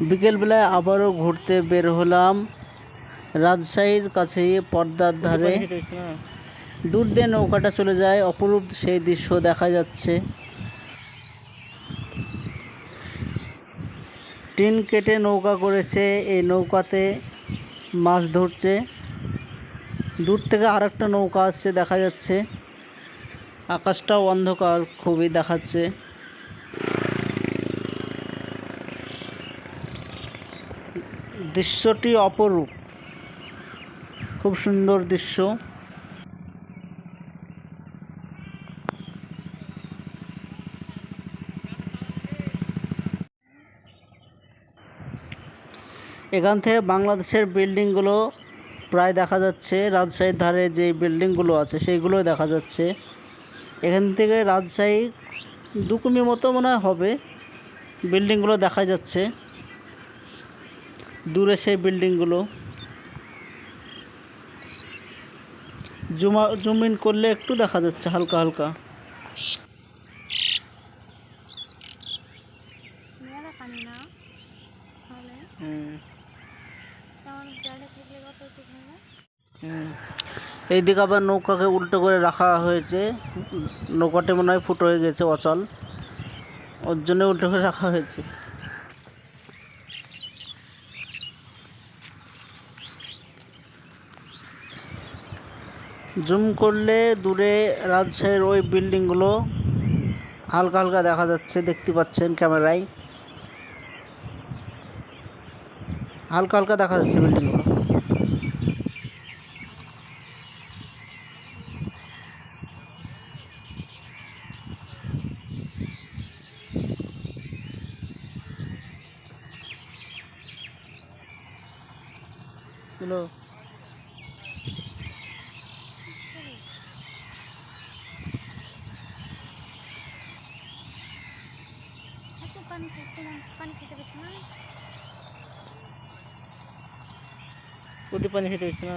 বিকেলবেলায় আবারও ঘুরতে বের হলাম রাজশাহীর কাছে পদ্মার ধারে। দূর দিয়ে নৌকাটা চলে যায়, অপরূপ সেই দৃশ্য দেখা যাচ্ছে। টিন কেটে নৌকা করেছে, এই নৌকাতে মাছ ধরছে। দূর থেকে আরেকটা নৌকা আসছে দেখা যাচ্ছে। আকাশটাও অন্ধকার খুবই দেখাচ্ছে। দৃশ্যটি অপরূপ, খুব সুন্দর দৃশ্য। এখান থেকে বাংলাদেশের বিল্ডিংগুলো প্রায় দেখা যাচ্ছে। রাজশাহীর ধারে যে বিল্ডিংগুলো আছে সেইগুলো দেখা যাচ্ছে। এখান থেকে রাজশাহী 2 কিমি মতো মনে হয় হবে, বিল্ডিংগুলো দেখা যাচ্ছে দূরে। সেই বিল্ডিংগুলো জুম ইন করলে একটু দেখা যাচ্ছে হালকা হালকা। এইদিকে আবার নৌকাকে উল্টো করে রাখা হয়েছে। নৌকাটি মনে হয় ফুটো হয়ে গেছে, অচল, ওর জন্য উল্টো করে রাখা হয়েছে। জুম করলে দূরে রাজশাহীর ওই বিল্ডিংগুলো হালকা হালকা দেখা যাচ্ছে, দেখতে পাচ্ছেন ক্যামেরায় হালকা হালকা দেখা যাচ্ছে বিল্ডিংগুলো। হ্যালো, পানি খেতে গেছে না?